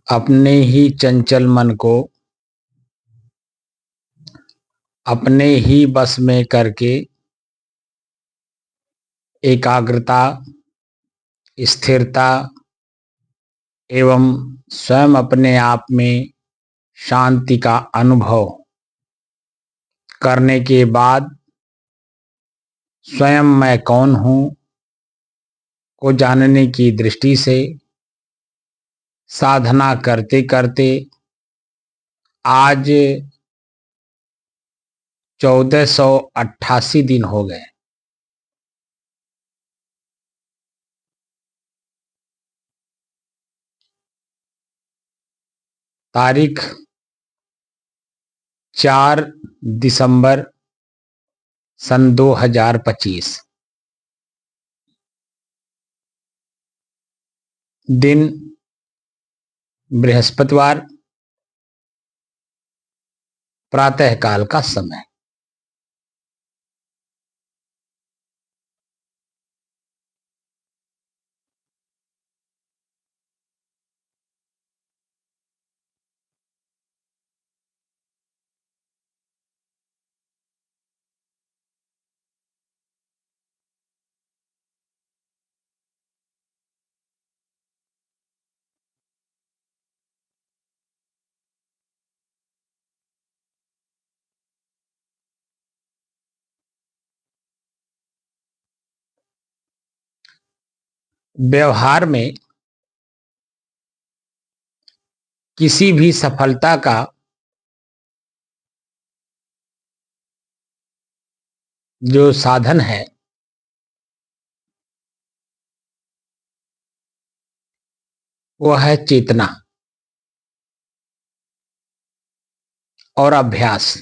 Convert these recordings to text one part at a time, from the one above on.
अपने ही चंचल मन को अपने ही बस में करके एकाग्रता, स्थिरता एवं स्वयं अपने आप में शांति का अनुभव करने के बाद स्वयं मैं कौन हूँ को जानने की दृष्टि से साधना करते करते आज 1488 दिन हो गए। तारीख 4 दिसंबर सन 2025, दिन बृहस्पतिवार, प्रातःकाल का समय। व्यवहार में किसी भी सफलता का जो साधन है वो है चेतना और अभ्यास।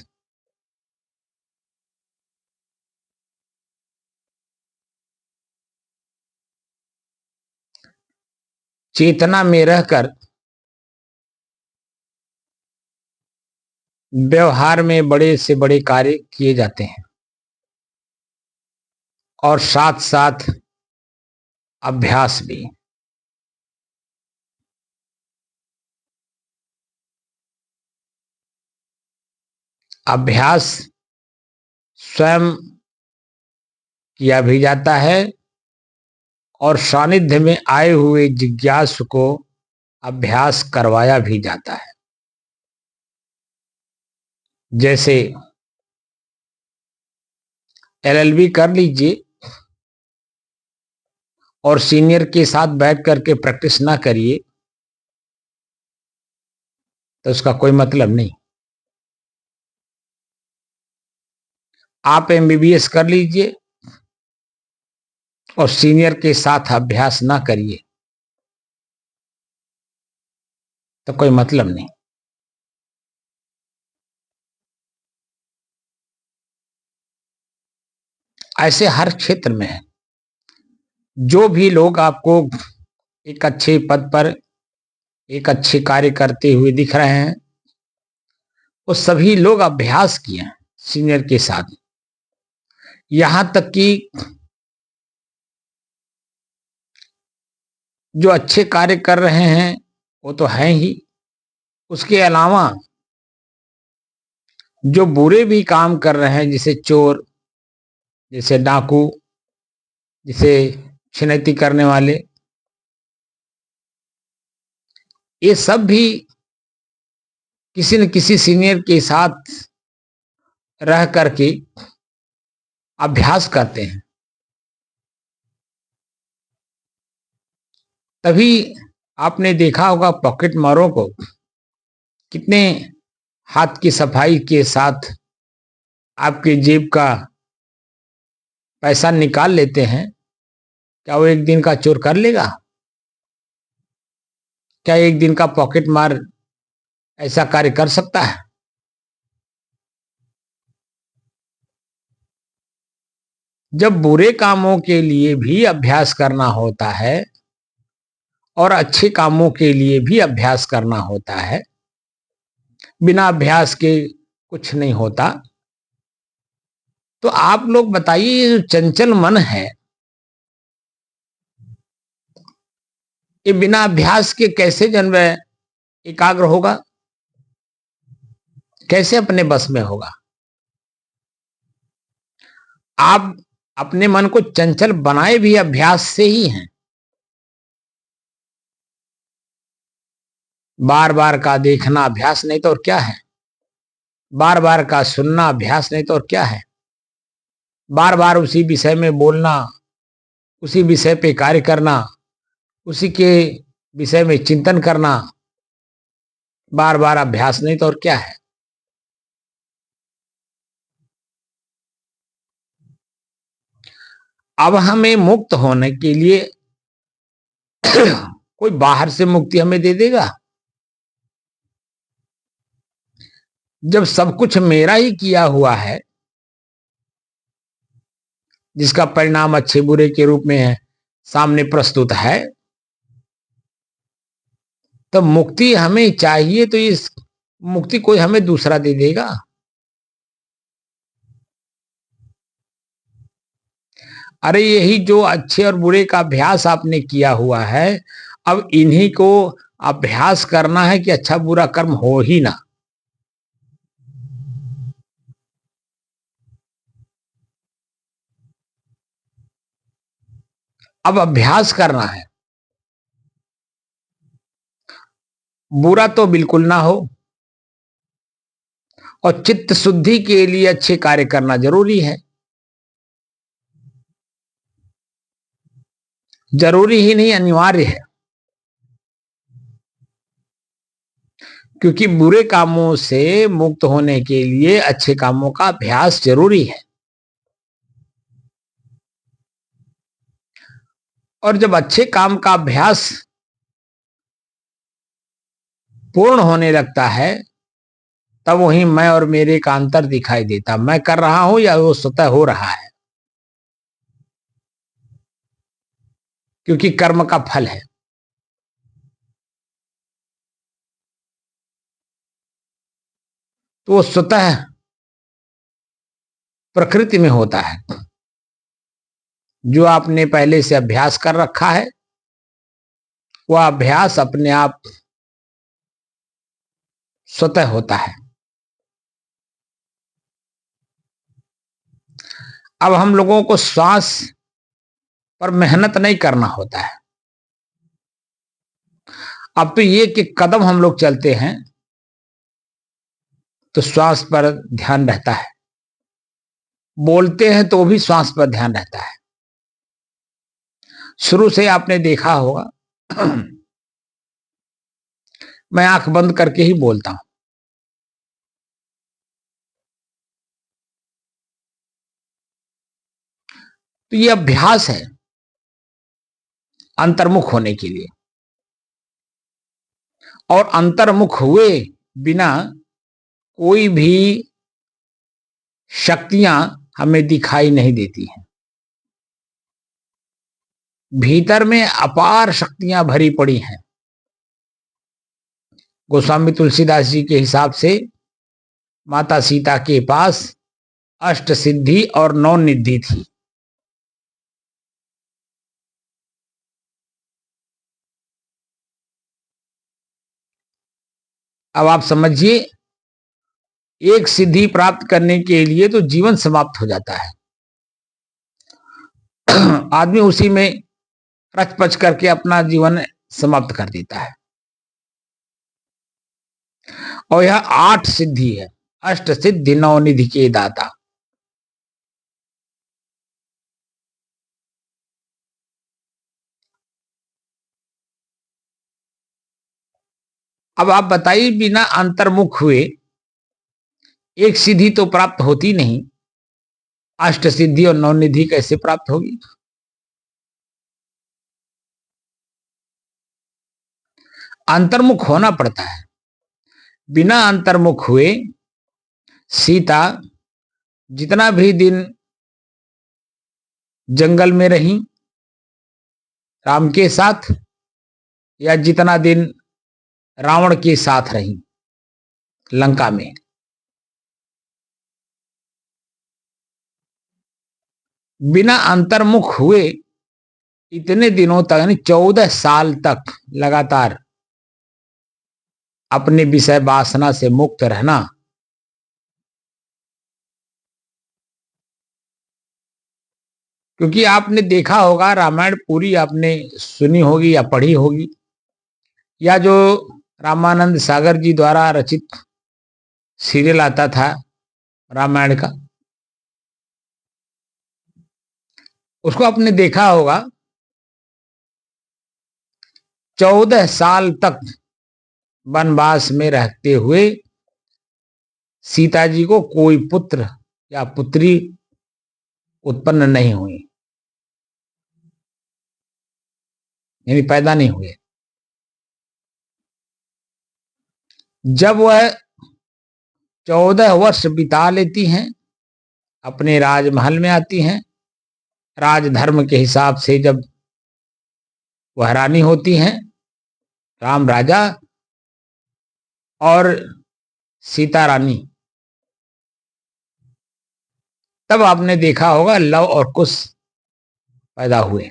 चेतना में रहकर व्यवहार में बड़े से बड़े कार्य किए जाते हैं और साथ साथ अभ्यास भी। अभ्यास स्वयं किया भी जाता है और सानिध्य में आए हुए जिज्ञासु को अभ्यास करवाया भी जाता है। जैसे एलएलबी कर लीजिए और सीनियर के साथ बैठ करके प्रैक्टिस ना करिए तो उसका कोई मतलब नहीं। आप एमबीबीएस कर लीजिए और सीनियर के साथ अभ्यास ना करिए तो कोई मतलब नहीं। ऐसे हर क्षेत्र में है। जो भी लोग आपको एक अच्छे पद पर एक अच्छे कार्य करते हुए दिख रहे हैं वो सभी लोग अभ्यास किए हैं सीनियर के साथ। यहां तक कि जो अच्छे कार्य कर रहे हैं वो तो हैं ही, उसके अलावा जो बुरे भी काम कर रहे हैं, जैसे चोर, जैसे डाकू, जैसे छिनैती करने वाले, ये सब भी किसी न किसी सीनियर के साथ रह करके अभ्यास करते हैं। तभी आपने देखा होगा पॉकेट मारों को कितने हाथ की सफाई के साथ आपके जेब का पैसा निकाल लेते हैं। क्या वो एक दिन का चोर कर लेगा? क्या एक दिन का पॉकेट मार ऐसा कार्य कर सकता है? जब बुरे कामों के लिए भी अभ्यास करना होता है और अच्छे कामों के लिए भी अभ्यास करना होता है, बिना अभ्यास के कुछ नहीं होता। तो आप लोग बताइए, ये जो चंचल मन है ये बिना अभ्यास के कैसे जन्म एकाग्र होगा, कैसे अपने बस में होगा। आप अपने मन को चंचल बनाए भी अभ्यास से ही हैं। बार बार का देखना अभ्यास नहीं तो और क्या है, बार बार का सुनना अभ्यास नहीं तो और क्या है, बार बार उसी विषय में बोलना, उसी विषय पे कार्य करना, उसी के विषय में चिंतन करना, बार बार अभ्यास नहीं तो और क्या है। अब हमें मुक्त होने के लिए कोई बाहर से मुक्ति हमें दे देगा? जब सब कुछ मेरा ही किया हुआ है, जिसका परिणाम अच्छे बुरे के रूप में है, सामने प्रस्तुत है, तब मुक्ति हमें चाहिए तो इस मुक्ति कोई हमें दूसरा दे देगा? अरे यही जो अच्छे और बुरे का अभ्यास आपने किया हुआ है, अब इन्हीं को अभ्यास करना है कि अच्छा बुरा कर्म हो ही ना। अब अभ्यास करना है, बुरा तो बिल्कुल ना हो, और चित्त शुद्धि के लिए अच्छे कार्य करना जरूरी है। जरूरी ही नहीं, अनिवार्य है, क्योंकि बुरे कामों से मुक्त होने के लिए अच्छे कामों का अभ्यास जरूरी है। और जब अच्छे काम का अभ्यास पूर्ण होने लगता है, तब वही मैं और मेरे का अंतर दिखाई देता। मैं कर रहा हूं या वो स्वतः हो रहा है, क्योंकि कर्म का फल है। तो वो स्वतः प्रकृति में होता है। जो आपने पहले से अभ्यास कर रखा है, वह अभ्यास अपने आप स्वतः होता है। अब हम लोगों को श्वास पर मेहनत नहीं करना होता है। अब तो ये कि कदम हम लोग चलते हैं तो श्वास पर ध्यान रहता है, बोलते हैं तो भी श्वास पर ध्यान रहता है। शुरू से आपने देखा होगा मैं आंख बंद करके ही बोलता हूं। तो ये अभ्यास है अंतर्मुख होने के लिए, और अंतर्मुख हुए बिना कोई भी शक्तियां हमें दिखाई नहीं देती हैं। भीतर में अपार शक्तियां भरी पड़ी हैं। गोस्वामी तुलसीदास जी के हिसाब से माता सीता के पास अष्ट सिद्धि और नौ निधि थी। अब आप समझिए, एक सिद्धि प्राप्त करने के लिए तो जीवन समाप्त हो जाता है। आदमी उसी में रच पच करके अपना जीवन समाप्त कर देता है। और यह 8 सिद्धि है, अष्ट सिद्धि नौ निधि के दाता। अब आप बताइए, बिना अंतर्मुख हुए एक सिद्धि तो प्राप्त होती नहीं, अष्ट सिद्धि और नौ निधि कैसे प्राप्त होगी? अंतर्मुख होना पड़ता है। बिना अंतर्मुख हुए सीता जितना भी दिन जंगल में रही राम के साथ, या जितना दिन रावण के साथ रही लंका में, बिना अंतर्मुख हुए इतने दिनों तक यानी 14 साल तक लगातार अपने विषय वासना से मुक्त रहना, क्योंकि आपने देखा होगा रामायण पूरी आपने सुनी होगी या पढ़ी होगी, या जो रामानंद सागर जी द्वारा रचित सीरियल आता था रामायण का, उसको आपने देखा होगा। 14 साल तक वनवास में रहते हुए सीता जी को कोई पुत्र या पुत्री उत्पन्न नहीं हुई, यानी पैदा नहीं हुए। जब वह 14 वर्ष बिता लेती हैं, अपने राजमहल में आती हैं, राजधर्म के हिसाब से जब वह रानी होती हैं, राम राजा और सीता रानी, तब आपने देखा होगा लव और कुश पैदा हुए।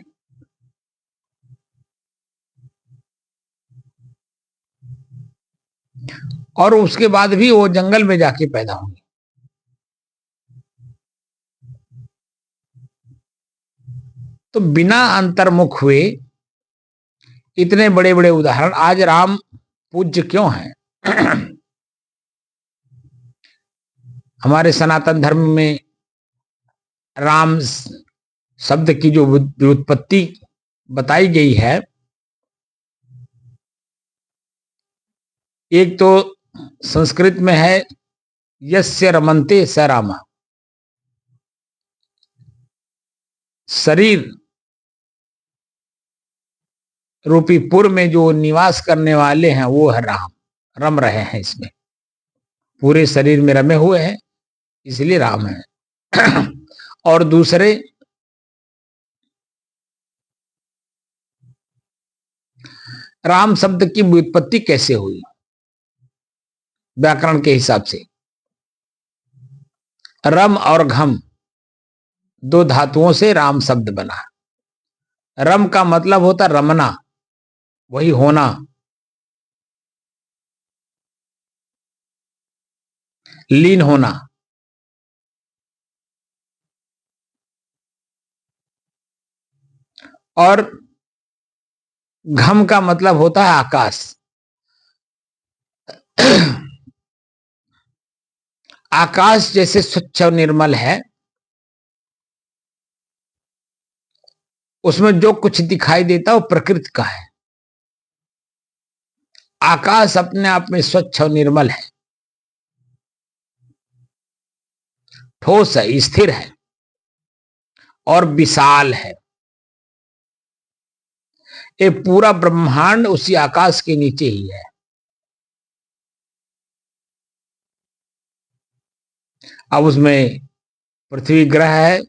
और उसके बाद भी वो जंगल में जाके पैदा होंगे। तो बिना अंतर्मुख हुए इतने बड़े बड़े उदाहरण आज राम पूज्य क्यों हैं? हमारे सनातन धर्म में राम शब्द की जो व्युत्पत्ति बताई गई है, एक तो संस्कृत में है यस्य रमन्ते स राम, शरीर रूपी पुर में जो निवास करने वाले हैं वो है राम, रम रहे हैं, इसमें पूरे शरीर में रमे हुए हैं, इसलिए राम है। और दूसरे राम शब्द की व्युत्पत्ति कैसे हुई? व्याकरण के हिसाब से रम और घम दो धातुओं से राम शब्द बना। रम का मतलब होता रमना, वही होना, लीन होना। और घम का मतलब होता है आकाश। आकाश जैसे स्वच्छ और निर्मल है, उसमें जो कुछ दिखाई देता है वो प्रकृति का है। आकाश अपने आप में स्वच्छ और निर्मल है, ठोस है, स्थिर है और विशाल है। ये पूरा ब्रह्मांड उसी आकाश के नीचे ही है। अब उसमें पृथ्वी ग्रह है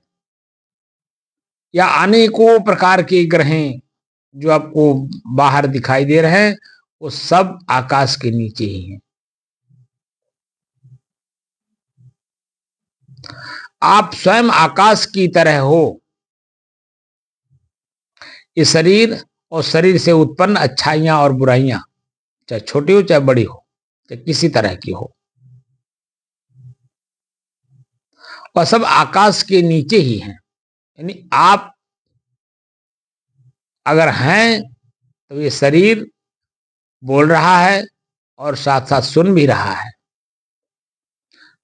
या अनेकों प्रकार के ग्रह जो आपको बाहर दिखाई दे रहे हैं, वो सब आकाश के नीचे ही हैं। आप स्वयं आकाश की तरह हो। ये शरीर और शरीर से उत्पन्न अच्छाइयां और बुराइयां, चाहे छोटी हो चाहे बड़ी हो, चाहे किसी तरह की हो, और सब आकाश के नीचे ही हैं। यानी आप अगर हैं तो ये शरीर बोल रहा है और साथ साथ सुन भी रहा है,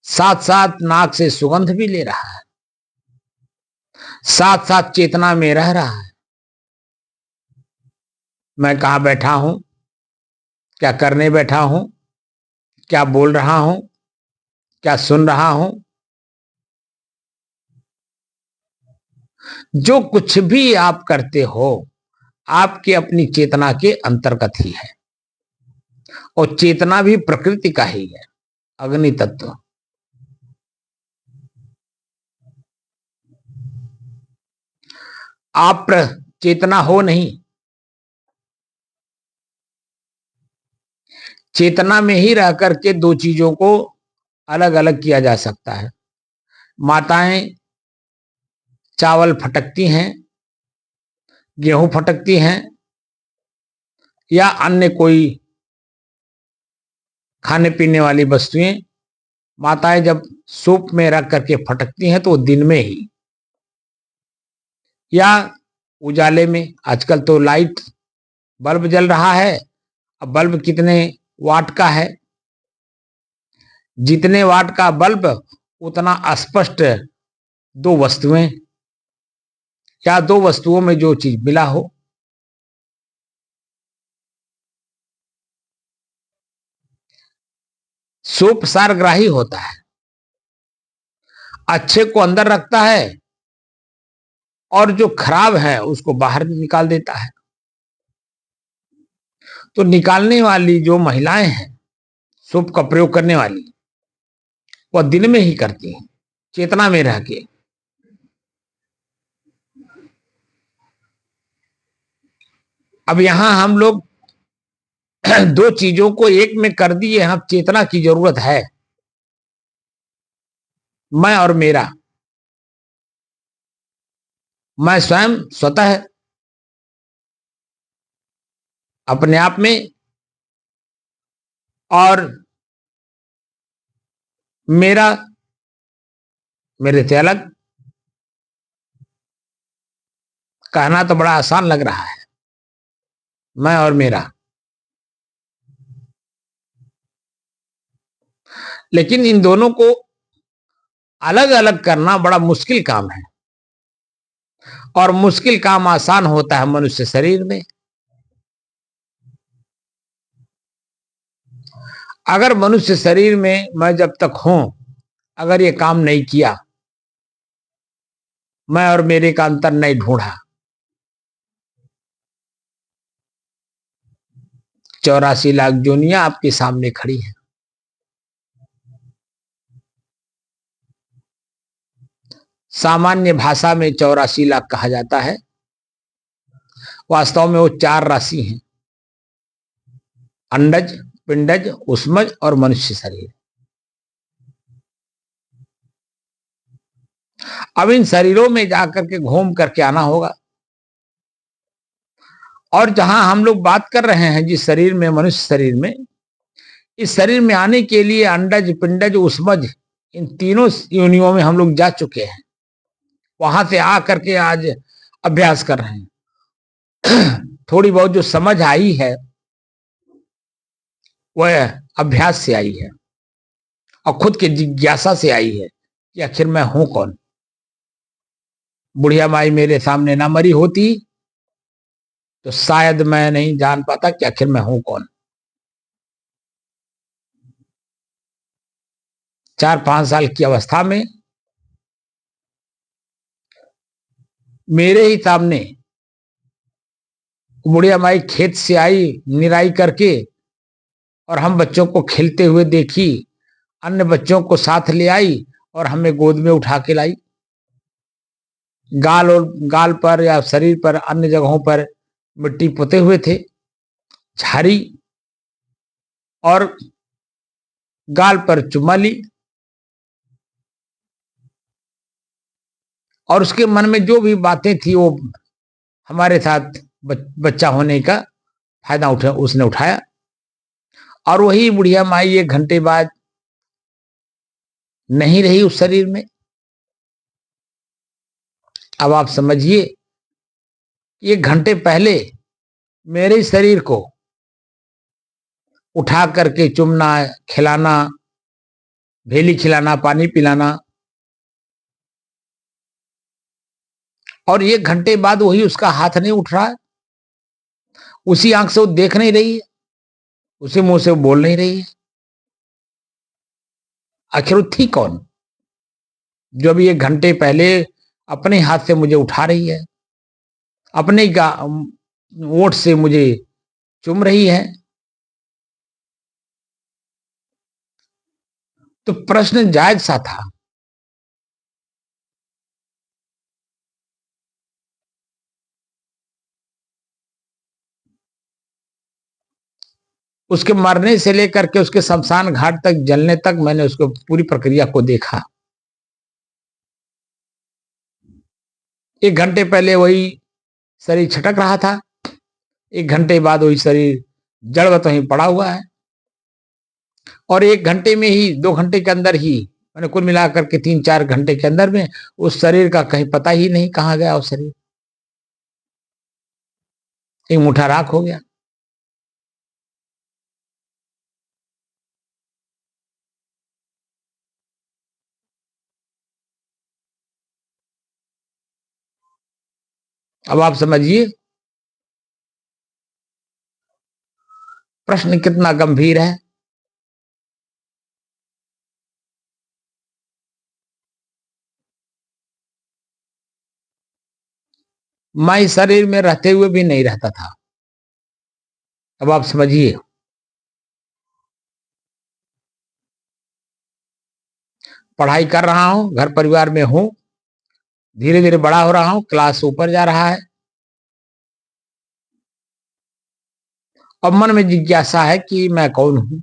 साथ साथ नाक से सुगंध भी ले रहा है, साथ साथ चेतना में रह रहा है। मैं कहां बैठा हूं, क्या करने बैठा हूं, क्या बोल रहा हूं, क्या सुन रहा हूं, जो कुछ भी आप करते हो आपके अपनी चेतना के अंतर्गत ही है। और चेतना भी प्रकृति का ही है, अग्नि तत्व। आप चेतना हो नहीं, चेतना में ही रह करके दो चीजों को अलग अलग किया जा सकता है। माताएं चावल फटकती हैं गेहूं फटकती हैं या अन्य कोई खाने पीने वाली वस्तुएं माताएं जब सूप में रख करके फटकती हैं तो दिन में ही या उजाले में। आजकल तो लाइट बल्ब जल रहा है। अब बल्ब कितने वाट का है, जितने वाट का बल्ब उतना स्पष्ट दो वस्तुएं या दो वस्तुओं में जो चीज मिला हो। सूप सारग्राही होता है, अच्छे को अंदर रखता है और जो खराब है उसको बाहर निकाल देता है। तो निकालने वाली जो महिलाएं हैं सूप का प्रयोग करने वाली, वह दिन में ही करती हैं, चेतना में रह के। अब यहां हम लोग दो चीजों को एक में कर दिए। हम चेतना की जरूरत है, मैं और मेरा। मैं स्वयं स्वतः अपने आप में और मेरा मेरे से अलग। कहना तो बड़ा आसान लग रहा है, मैं और मेरा, लेकिन इन दोनों को अलग अलग करना बड़ा मुश्किल काम है। और मुश्किल काम आसान होता है मनुष्य शरीर में। अगर मनुष्य शरीर में मैं जब तक हूं, अगर ये काम नहीं किया, मैं और मेरे का अंतर नहीं ढूंढा, 84 लाख जोनियां आपके सामने खड़ी हैं। सामान्य भाषा में 84 लाख कहा जाता है, वास्तव में वो 4 राशि हैं, अंडज, पिंडज, उष्मज और मनुष्य शरीर। अब इन शरीरों में जाकर के घूम करके आना होगा। और जहां हम लोग बात कर रहे हैं, जिस शरीर में, मनुष्य शरीर में, इस शरीर में आने के लिए अंडज, पिंडज, उष्मज, इन तीनों योनियों में हम लोग जा चुके हैं। वहां से आ करके आज अभ्यास कर रहे हैं। थोड़ी बहुत जो समझ आई है वह अभ्यास से आई है और खुद की जिज्ञासा से आई है कि आखिर मैं हूं कौन। बुढ़िया माई मेरे सामने ना मरी होती तो शायद मैं नहीं जान पाता कि आखिर मैं हूं कौन। 4-5 साल की अवस्था में मेरे ही सामने बुढ़िया माई खेत से आई निराई करके, और हम बच्चों को खेलते हुए देखी, अन्य बच्चों को साथ ले आई और हमें गोद में उठा के लाई। गाल और गाल पर या शरीर पर अन्य जगहों पर मिट्टी पोते हुए थे, झाड़ी और गाल पर चुम्मा ली, और उसके मन में जो भी बातें थी वो हमारे साथ बच्चा होने का फायदा उसने उठाया। और वही बुढ़िया माई 1 घंटे बाद नहीं रही उस शरीर में। अब आप समझिए, 1 घंटे पहले मेरे शरीर को उठा करके चुमना, खिलाना, भेली खिलाना, पानी पिलाना, और 1 घंटे बाद वही उसका हाथ नहीं उठ रहा है, उसी आंख से वो देख नहीं रही है, उसी मुंह से वो बोल नहीं रही है। आखिर वो थी कौन जो अभी 1 घंटे पहले अपने हाथ से मुझे उठा रही है, अपने ओठ से मुझे चुम रही है? तो प्रश्न जायज सा था। उसके मरने से लेकर के उसके शमशान घाट तक जलने तक मैंने उसको पूरी प्रक्रिया को देखा। 1 घंटे पहले वही शरीर छटक रहा था। 1 घंटे बाद वही शरीर जड़वत वहीं पड़ा हुआ है, और 1 घंटे में ही, 2 घंटे के अंदर ही, मैंने कुल मिलाकर के 3-4 घंटे के अंदर में उस शरीर का कहीं पता ही नहीं कहाँ गया। उस शरीर एक मुठ्ठा राख हो गया। अब आप समझिए प्रश्न कितना गंभीर है। मैं इस शरीर में रहते हुए भी नहीं रहता था। अब आप समझिए, पढ़ाई कर रहा हूं, घर परिवार में हूं, धीरे धीरे बड़ा हो रहा हूं, क्लास ऊपर जा रहा है। अब मन में जिज्ञासा है कि मैं कौन हूं।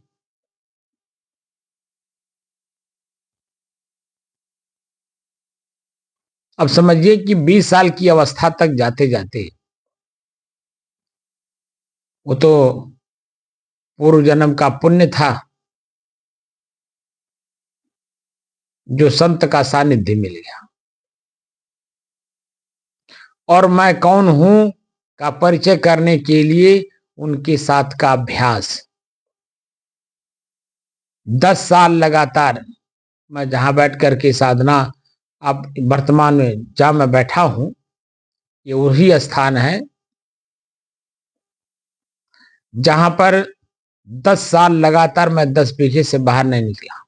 अब समझिए कि 20 साल की अवस्था तक जाते जाते वो तो पूर्व जन्म का पुण्य था जो संत का सानिध्य मिल गया, और मैं कौन हूं का परिचय करने के लिए उनके साथ का अभ्यास। 10 साल लगातार मैं जहां बैठ करके साधना, अब वर्तमान में जहां मैं बैठा हूं, ये वही स्थान है जहां पर 10 साल लगातार मैं 10 बीघे से बाहर नहीं निकला।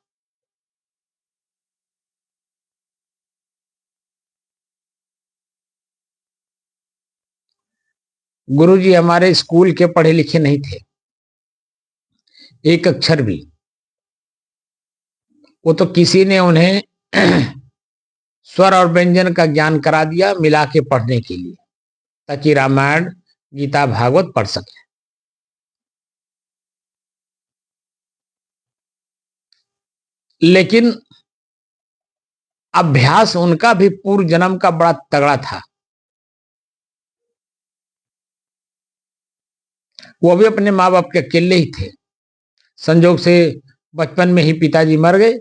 गुरुजी हमारे स्कूल के पढ़े लिखे नहीं थे, एक अक्षर भी। वो तो किसी ने उन्हें स्वर और व्यंजन का ज्ञान करा दिया मिला के पढ़ने के लिए, ताकि रामायण गीता भागवत पढ़ सके। लेकिन अभ्यास उनका भी पूर्व जन्म का बड़ा तगड़ा था। वो भी अपने माँ बाप के अकेले ही थे। संजोग से बचपन में ही पिताजी मर गए,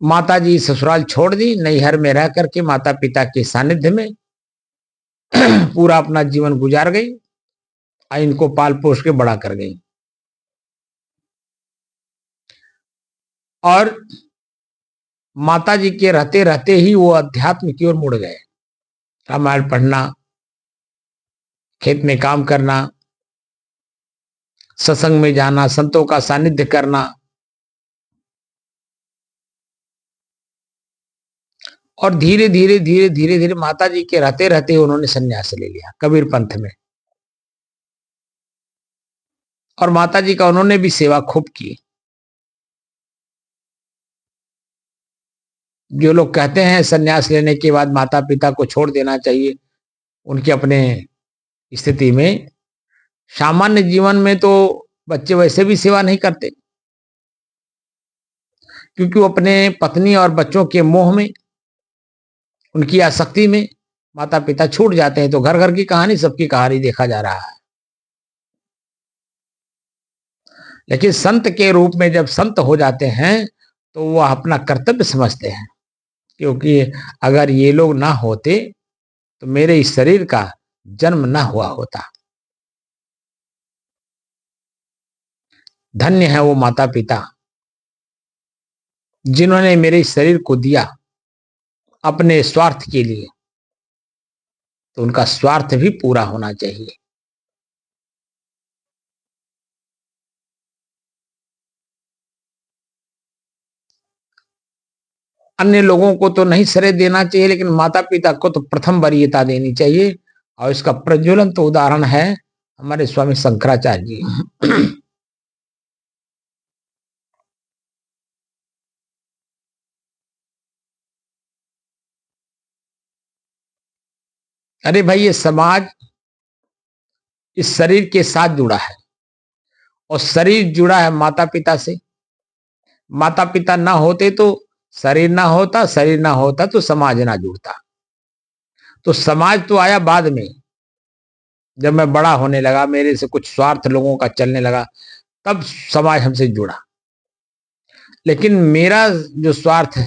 माताजी ससुराल छोड़ दी, नैहर में रह करके माता पिता के सानिध्य में पूरा अपना जीवन गुजार गई, इनको पाल पोष के बड़ा कर गई। और माताजी के रहते रहते ही वो अध्यात्म की ओर मुड़ गए। रामायण पढ़ना, खेत में काम करना, सत्संग में जाना, संतों का सानिध्य करना, और धीरे धीरे धीरे धीरे धीरे माताजी के रहते रहते उन्होंने संन्यास ले लिया कबीर पंथ में। और माताजी का उन्होंने भी सेवा खूब की। जो लोग कहते हैं संन्यास लेने के बाद माता पिता को छोड़ देना चाहिए, उनके अपने स्थिति में सामान्य जीवन में तो बच्चे वैसे भी सेवा नहीं करते, क्योंकि वो अपने पत्नी और बच्चों के मोह में, उनकी आसक्ति में माता पिता छूट जाते हैं। तो घर घर की कहानी, सबकी कहानी देखा जा रहा है। लेकिन संत के रूप में जब संत हो जाते हैं तो वह अपना कर्तव्य समझते हैं, क्योंकि अगर ये लोग ना होते तो मेरे इस शरीर का जन्म ना हुआ होता। धन्य है वो माता पिता जिन्होंने मेरे इस शरीर को दिया अपने स्वार्थ के लिए, तो उनका स्वार्थ भी पूरा होना चाहिए। अन्य लोगों को तो नहीं श्रेय देना चाहिए, लेकिन माता पिता को तो प्रथम वरीयता देनी चाहिए। और इसका प्रज्वलन तो उदाहरण है हमारे स्वामी शंकराचार्य जी। अरे भाई, ये समाज इस शरीर के साथ जुड़ा है, और शरीर जुड़ा है माता पिता से। माता पिता ना होते तो शरीर ना होता, शरीर ना होता तो समाज ना जुड़ता। तो समाज तो आया बाद में, जब मैं बड़ा होने लगा, मेरे से कुछ स्वार्थ लोगों का चलने लगा, तब समाज हमसे जुड़ा। लेकिन मेरा जो स्वार्थ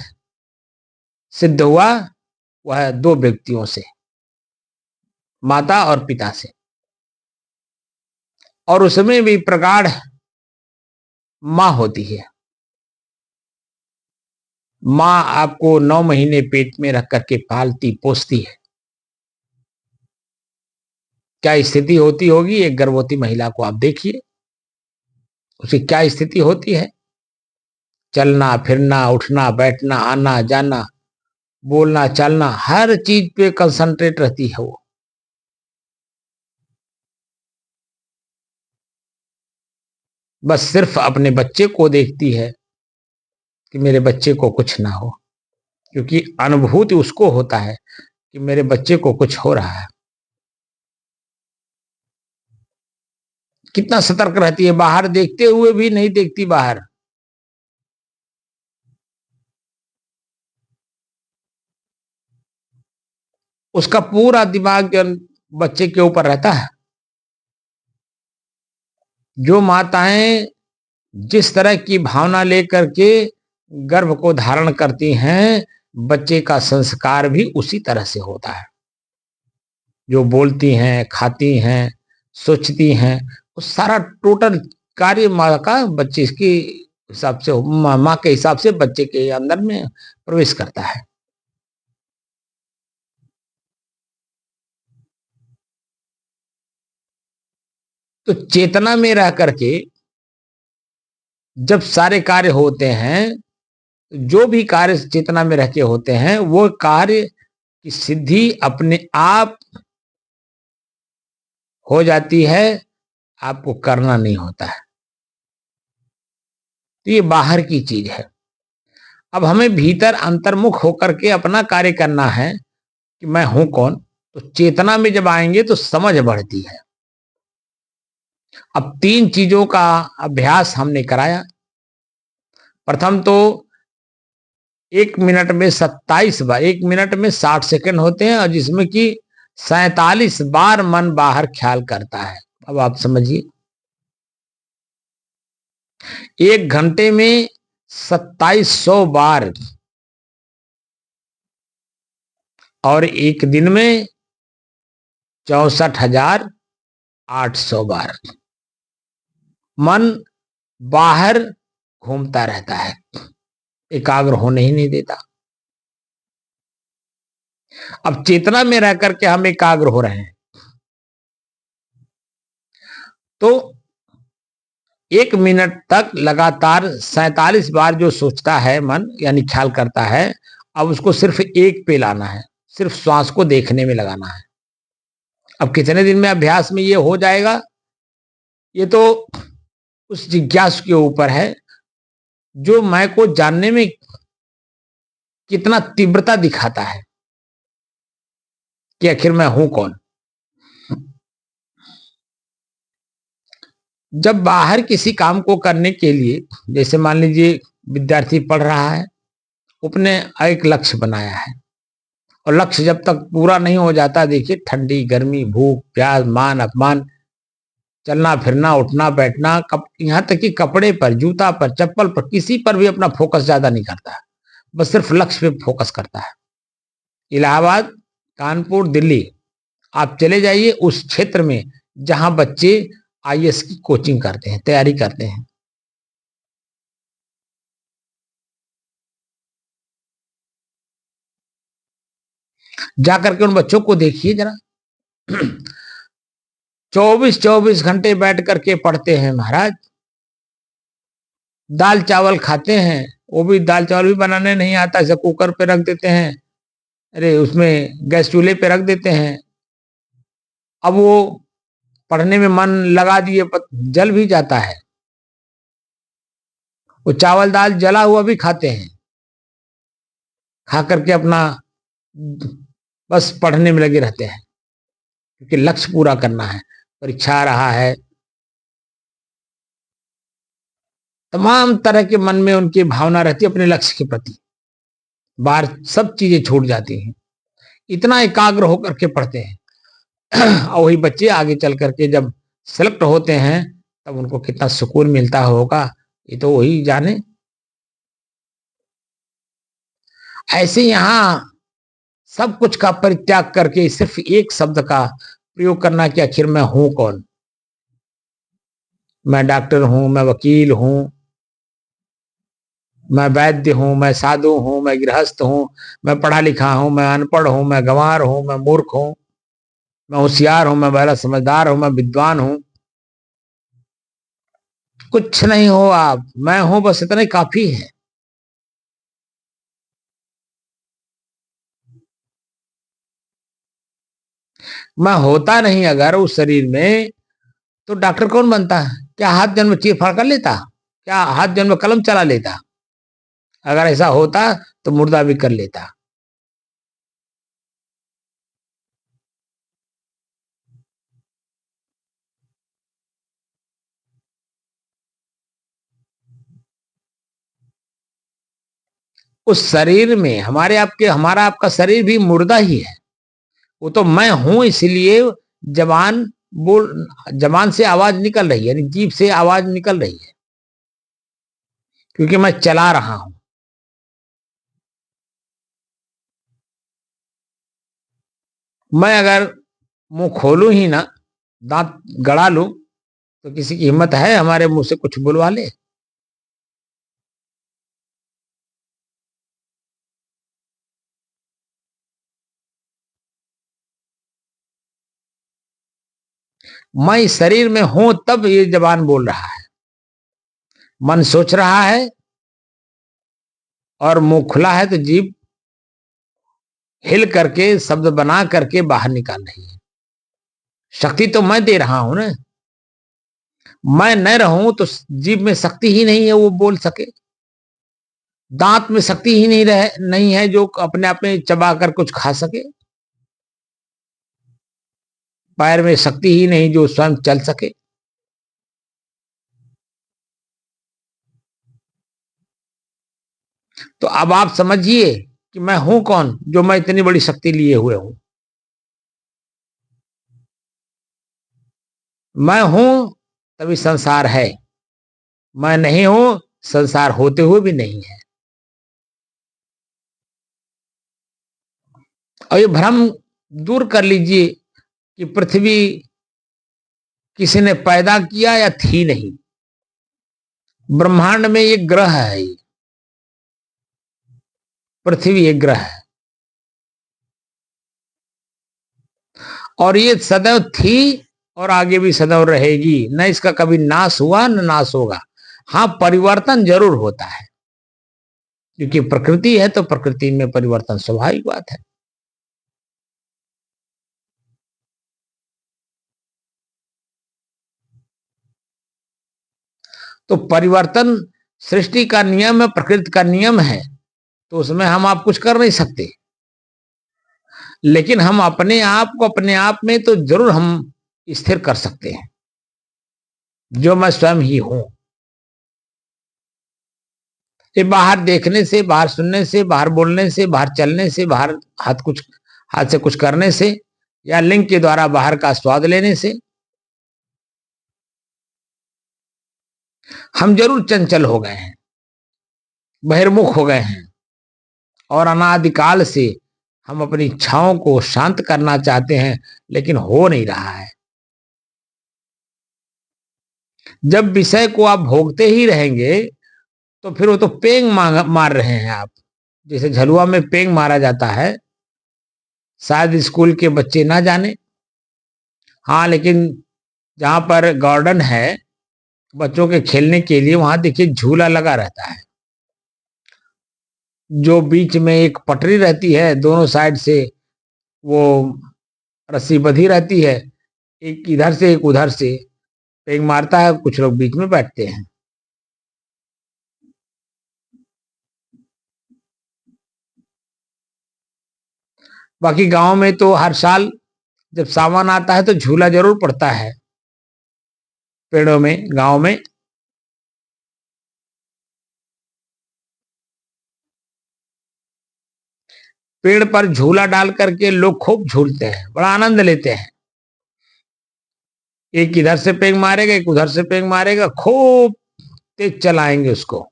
सिद्ध हुआ वह दो व्यक्तियों से, माता और पिता से, और उसमें भी प्रगाढ़ मां होती है। मां आपको 9 महीने पेट में रख करके पालती पोसती है। क्या स्थिति होती होगी एक गर्भवती महिला को, आप देखिए उसकी क्या स्थिति होती है। चलना फिरना, उठना बैठना, आना जाना, बोलना चलना, हर चीज पे कंसंट्रेट रहती है वो। बस सिर्फ अपने बच्चे को देखती है कि मेरे बच्चे को कुछ ना हो, क्योंकि अनुभूति उसको होता है कि मेरे बच्चे को कुछ हो रहा है। कितना सतर्क रहती है, बाहर देखते हुए भी नहीं देखती बाहर। उसका पूरा दिमाग बच्चे के ऊपर रहता है। जो माताएं जिस तरह की भावना लेकर के गर्भ को धारण करती हैं, बच्चे का संस्कार भी उसी तरह से होता है। जो बोलती हैं, खाती हैं, सोचती हैं, वो सारा टोटल कार्य माँ का बच्चे के हिसाब से, माँ के हिसाब से बच्चे के अंदर में प्रवेश करता है। तो चेतना में रह करके जब सारे कार्य होते हैं, जो भी कार्य चेतना में रह के होते हैं, वो कार्य की सिद्धि अपने आप हो जाती है, आपको करना नहीं होता है। तो ये बाहर की चीज है। अब हमें भीतर अंतर्मुख होकर के अपना कार्य करना है कि मैं हूं कौन। तो चेतना में जब आएंगे तो समझ बढ़ती है। अब 3 चीजों का अभ्यास हमने कराया। प्रथम तो 1 मिनट में 27 बार, 1 मिनट में 60 सेकंड होते हैं, और जिसमें कि 47 बार मन बाहर ख्याल करता है। अब आप समझिए, 1 घंटे में 2700 बार, और एक दिन में 64,800 बार मन बाहर घूमता रहता है, एकाग्र होने ही नहीं देता। अब चेतना में रह करके हम एकाग्र हो रहे हैं, तो 1 मिनट तक लगातार 47 बार जो सोचता है मन, यानी ख्याल करता है, अब उसको सिर्फ एक पे लाना है, सिर्फ श्वास को देखने में लगाना है। अब कितने दिन में अभ्यास में ये हो जाएगा, ये तो उस जिज्ञासु के ऊपर है, जो मैं को जानने में कितना तीव्रता दिखाता है कि आखिर मैं हूं कौन। जब बाहर किसी काम को करने के लिए, जैसे मान लीजिए विद्यार्थी पढ़ रहा है, उसने एक लक्ष्य बनाया है, और लक्ष्य जब तक पूरा नहीं हो जाता, देखिए ठंडी गर्मी, भूख प्यास, मान अपमान, चलना फिरना, उठना बैठना, यहाँ तक कि कपड़े पर, जूता पर, चप्पल पर, किसी पर भी अपना फोकस ज्यादा नहीं करता है, बस सिर्फ लक्ष्य पे फोकस करता है। इलाहाबाद, कानपुर, दिल्ली, आप चले जाइए उस क्षेत्र में जहां बच्चे आईएएस की कोचिंग करते हैं, तैयारी करते हैं। जाकर के उन बच्चों को देखिए जरा, 24-24 घंटे बैठ करके पढ़ते हैं महाराज। दाल चावल खाते हैं, वो भी दाल चावल भी बनाने नहीं आता, इसे कुकर पे रख देते हैं, अरे उसमें गैस चूल्हे पे रख देते हैं। अब वो पढ़ने में मन लगा दिए, जल भी जाता है। वो चावल दाल जला हुआ भी खाते हैं, खा करके अपना बस पढ़ने में लगे रहते हैं, क्योंकि लक्ष्य पूरा करना है, परीक्षा आ रहा है। तमाम तरह के मन में उनकी भावना रहती है अपने लक्ष्य के प्रति, बाहर सब चीजें छूट जाती हैं। इतना एकाग्र होकर के पढ़ते हैं। और वही बच्चे आगे चल करके जब सेलेक्ट होते हैं तब उनको कितना सुकून मिलता होगा, ये तो वही जाने। ऐसे यहाँ सब कुछ का परित्याग करके सिर्फ एक शब्द का प्रयोग करना कि आखिर मैं हूं कौन। मैं डॉक्टर हूं, मैं वकील हूं, मैं वैद्य हूं, मैं साधु हूं, मैं गृहस्थ हूं, मैं पढ़ा लिखा हूं, मैं अनपढ़ हूं, मैं गंवार हूं, मैं मूर्ख हूं, मैं होशियार हूं, मैं बड़ा समझदार हूं, मैं विद्वान हूं। कुछ नहीं हो आप, मैं हूं, बस इतना ही काफी है। मैं होता नहीं अगर उस शरीर में, तो डॉक्टर कौन बनता है? क्या हाथ जन्म चीर फाड़ कर लेता? क्या हाथ जन्म कलम चला लेता? अगर ऐसा होता तो मुर्दा भी कर लेता। उस शरीर में हमारे आपके, हमारा आपका शरीर भी मुर्दा ही है। वो तो मैं हूं इसलिए जबान बोल, जबान से आवाज निकल रही है, यानी जीभ से आवाज निकल रही है, क्योंकि मैं चला रहा हूं। मैं अगर मुंह खोलूं ही ना, दांत गड़ा लूं, तो किसी की हिम्मत है हमारे मुंह से कुछ बुलवा ले? मैं इस शरीर में हूं तब ये जबान बोल रहा है। मन सोच रहा है और मुंह खुला है तो जीभ हिल करके शब्द बना करके बाहर निकाल रही है। शक्ति तो मैं दे रहा हूं ना। मैं न रहूं तो जीभ में शक्ति ही नहीं है वो बोल सके। दांत में शक्ति ही नहीं है जो अपने आप में चबा कर कुछ खा सके। पैर में शक्ति ही नहीं जो स्वयं चल सके। तो अब आप समझिए कि मैं हूं कौन जो मैं इतनी बड़ी शक्ति लिए हुए हूं। मैं हूं तभी संसार है। मैं नहीं हूं, संसार होते हुए भी नहीं है। और ये भ्रम दूर कर लीजिए कि पृथ्वी किसी ने पैदा किया या थी नहीं। ब्रह्मांड में एक ग्रह है, ये पृथ्वी एक ग्रह है, और ये सदैव थी और आगे भी सदैव रहेगी। न इसका कभी नाश हुआ न नाश होगा। हाँ, परिवर्तन जरूर होता है, क्योंकि प्रकृति है तो प्रकृति में परिवर्तन स्वाभाविक बात है। तो परिवर्तन सृष्टि का नियम है, प्रकृति का नियम है, तो उसमें हम आप कुछ कर नहीं सकते। लेकिन हम अपने आप को अपने आप में तो जरूर हम स्थिर कर सकते हैं, जो मैं स्वयं ही हूं। ये बाहर देखने से, बाहर सुनने से, बाहर बोलने से, बाहर चलने से, बाहर हाथ से कुछ करने से, या लिंग के द्वारा बाहर का स्वाद लेने से हम जरूर चंचल हो गए हैं, बहिर्मुख हो गए हैं। और अनादिकाल से हम अपनी इच्छाओं को शांत करना चाहते हैं, लेकिन हो नहीं रहा है। जब विषय को आप भोगते ही रहेंगे तो फिर वो तो पेंग मार रहे हैं आप। जैसे झलुआ में पेंग मारा जाता है, शायद स्कूल के बच्चे ना जाने। हाँ, लेकिन जहां पर गार्डन है बच्चों के खेलने के लिए, वहां देखिए झूला लगा रहता है, जो बीच में एक पटरी रहती है, दोनों साइड से वो रस्सी बंधी रहती है, एक इधर से एक उधर से। पेंग मारता है, कुछ लोग बीच में बैठते हैं। बाकी गांव में तो हर साल जब सावन आता है तो झूला जरूर पड़ता है पेड़ों में, गांव में। पेड़ पर झूला डाल करके लोग खूब झूलते हैं, बड़ा आनंद लेते हैं। एक इधर से पेग मारेगा, एक उधर से पेग मारेगा, खूब तेज चलाएंगे उसको।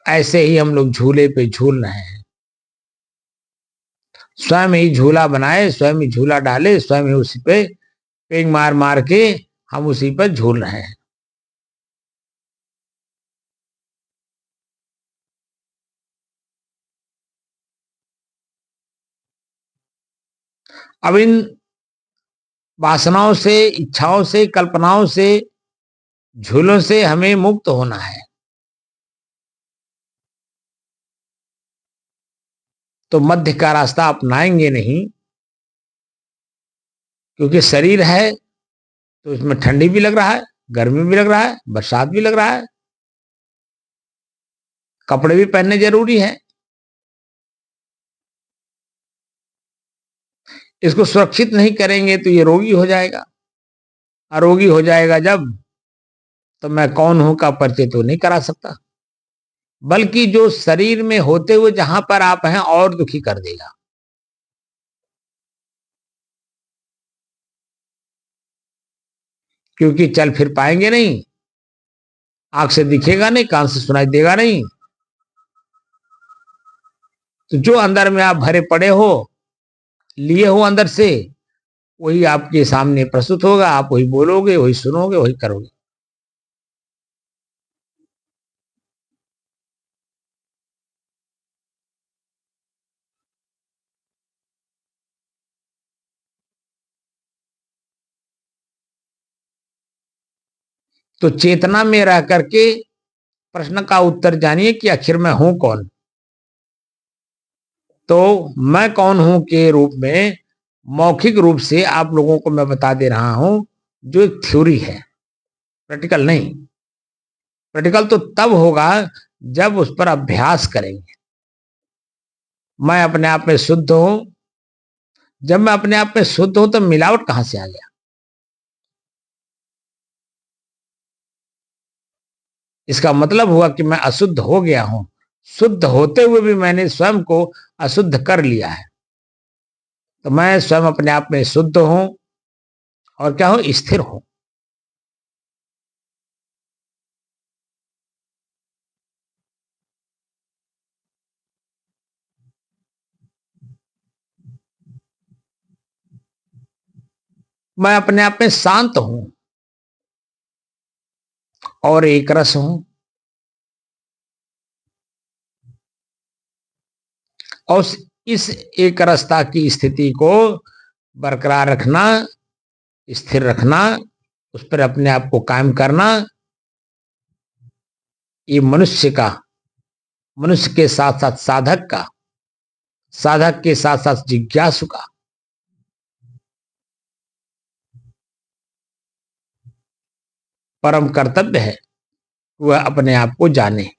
ऐसे ही हम लोग झूले पे झूल रहे हैं। स्वयं ही झूला बनाए, स्वयं ही झूला डाले, स्वयं ही उसी पे पेग मार मार के हम उसी पर झूल रहे हैं। अब इन वासनाओं से, इच्छाओं से, कल्पनाओं से, झूलों से हमें मुक्त होना है। तो मध्य का रास्ता अपनाएंगे नहीं, क्योंकि शरीर है तो इसमें ठंडी भी लग रहा है, गर्मी भी लग रहा है, बरसात भी लग रहा है, कपड़े भी पहनने जरूरी है। इसको सुरक्षित नहीं करेंगे तो ये रोगी हो जाएगा। अरोगी हो जाएगा जब, तो मैं कौन हूं का परिचय तो नहीं करा सकता, बल्कि जो शरीर में होते हुए जहां पर आप हैं और दुखी कर देगा। क्योंकि चल फिर पाएंगे नहीं, आंख से दिखेगा नहीं, कान से सुनाई देगा नहीं। तो जो अंदर में आप भरे पड़े हो, लिए हो अंदर से, वही आपके सामने प्रस्तुत होगा। आप वही बोलोगे, वही सुनोगे, वही करोगे। तो चेतना में रह करके प्रश्न का उत्तर जानिए कि आखिर मैं हूं कौन। तो मैं कौन हूं के रूप में मौखिक रूप से आप लोगों को मैं बता दे रहा हूं, जो एक थ्योरी है, प्रैक्टिकल नहीं। प्रैक्टिकल तो तब होगा जब उस पर अभ्यास करेंगे। मैं अपने आप में शुद्ध हूं। जब मैं अपने आप में शुद्ध हूं तो मिलावट कहां से आ गया? इसका मतलब हुआ कि मैं अशुद्ध हो गया हूं। शुद्ध होते हुए भी मैंने स्वयं को अशुद्ध कर लिया है। तो मैं स्वयं अपने आप में शुद्ध हूं और क्या हूं? स्थिर हूं। मैं अपने आप में शांत हूं और एक रस हूं। और इस एक रसता की स्थिति को बरकरार रखना, स्थिर रखना, उस पर अपने आप को कायम करना, ये मनुष्य के साथ साथ साधक का, साधक के साथ साथ जिज्ञासु का परम कर्तव्य है। वह अपने आप को जाने।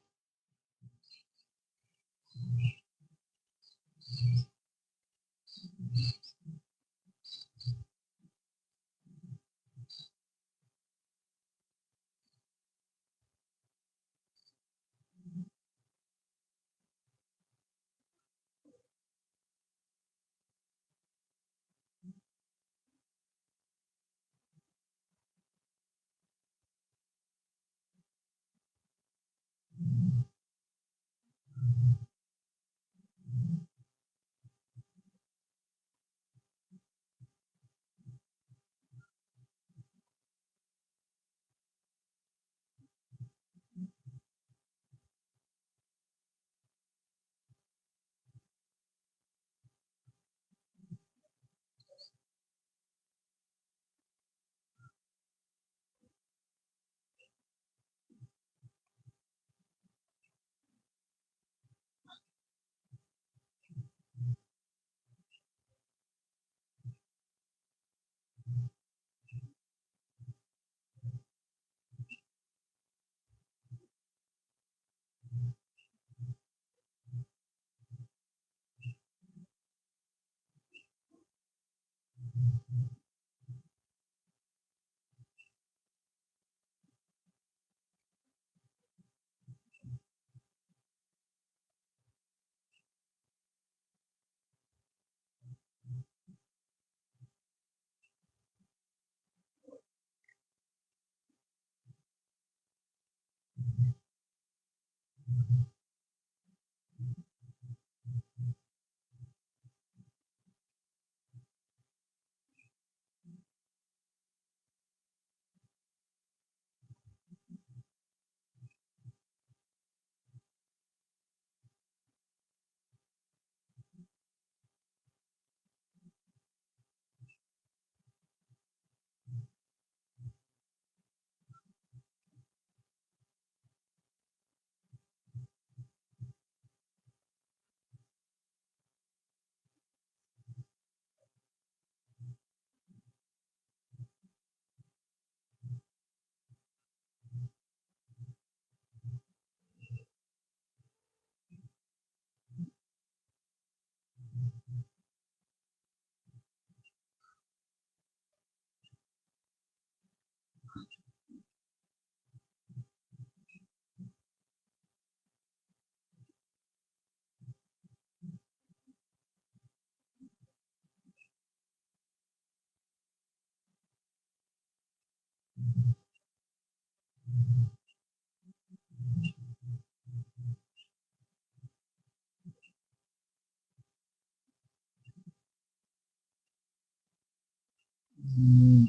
हम्म,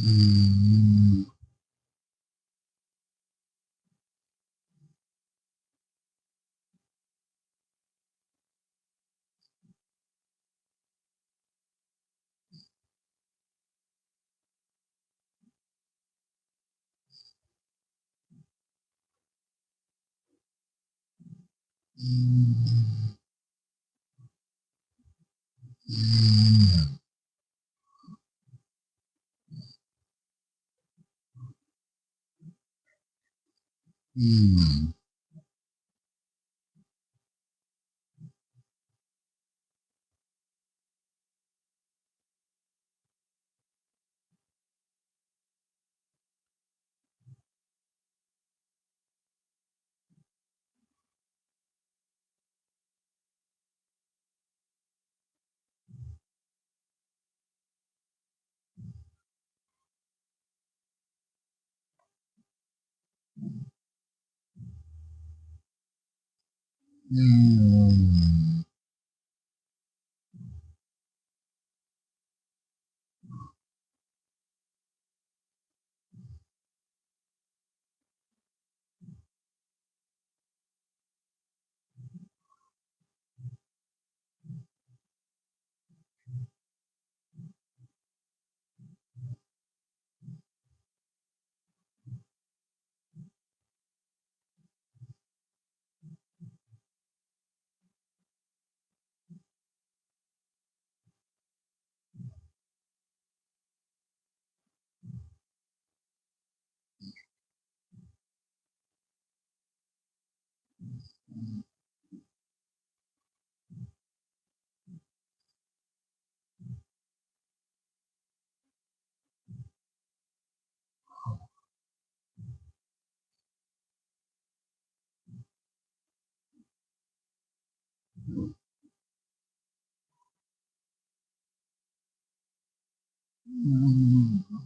हम्म, हम्म, हम्म, हम्म।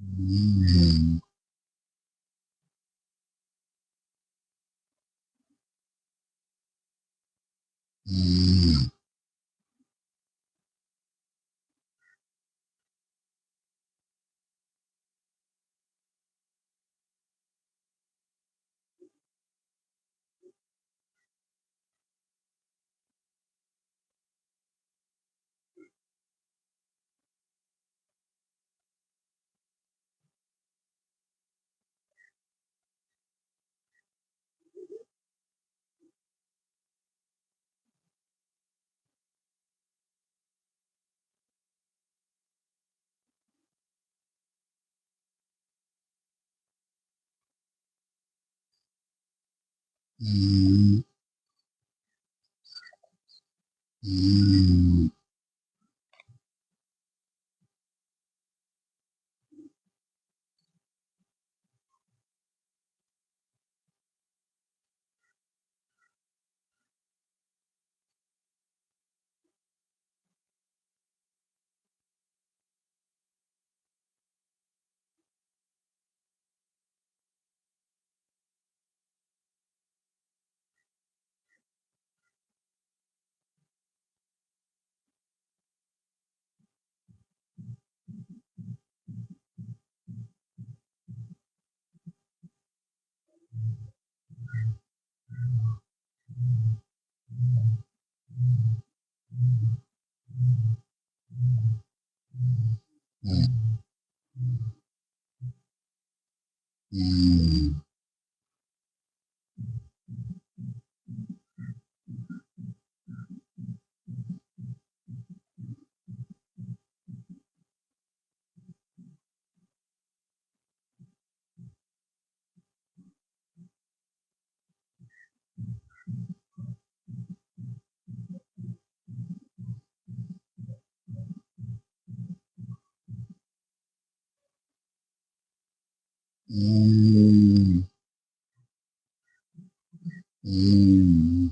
हम्म, हम्म, हम्म, हम्म, हम्म, हम्म, हम्म, हम्म,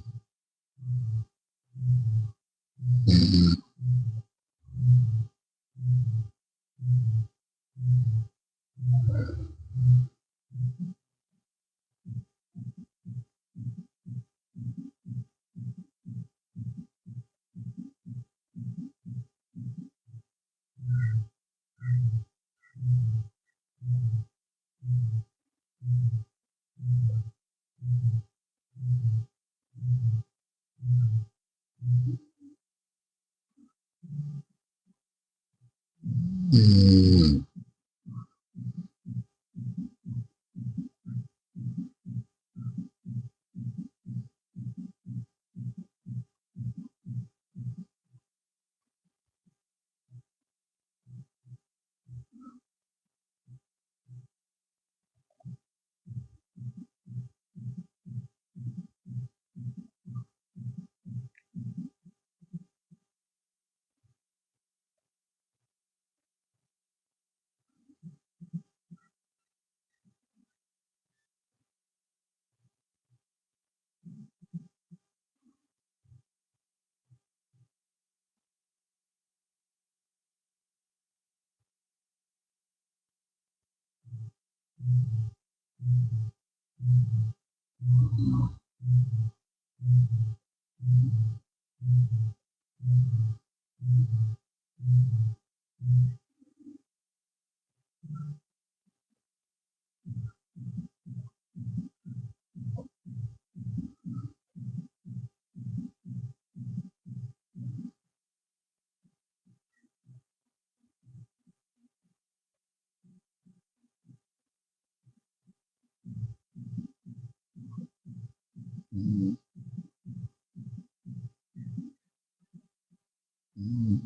हम्म, हम्म,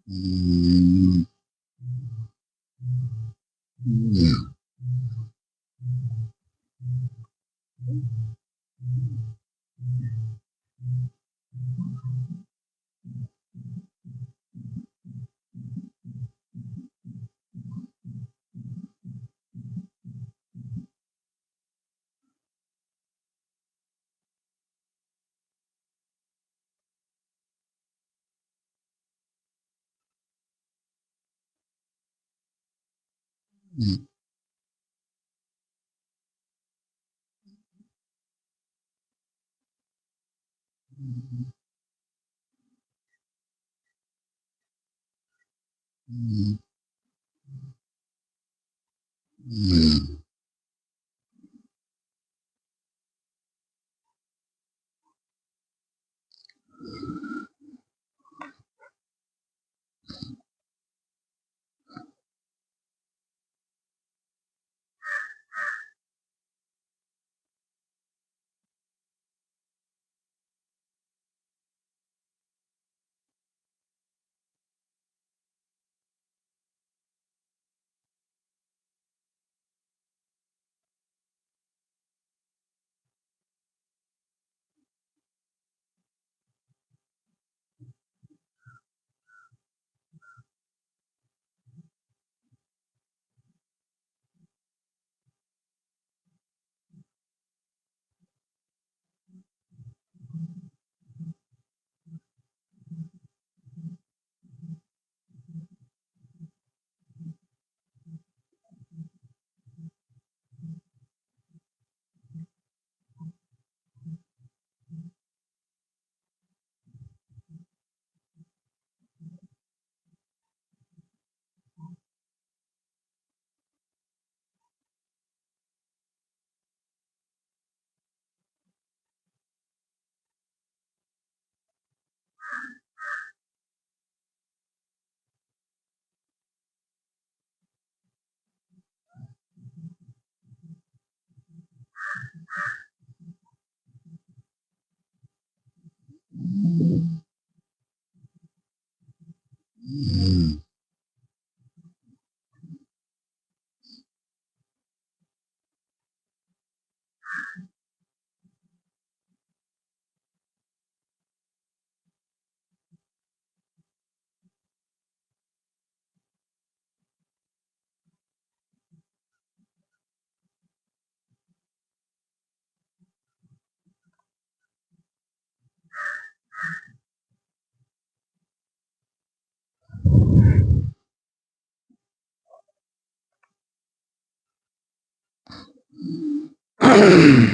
हम्म, हम्म, हम्म, हम्म, हम्म, हम्म,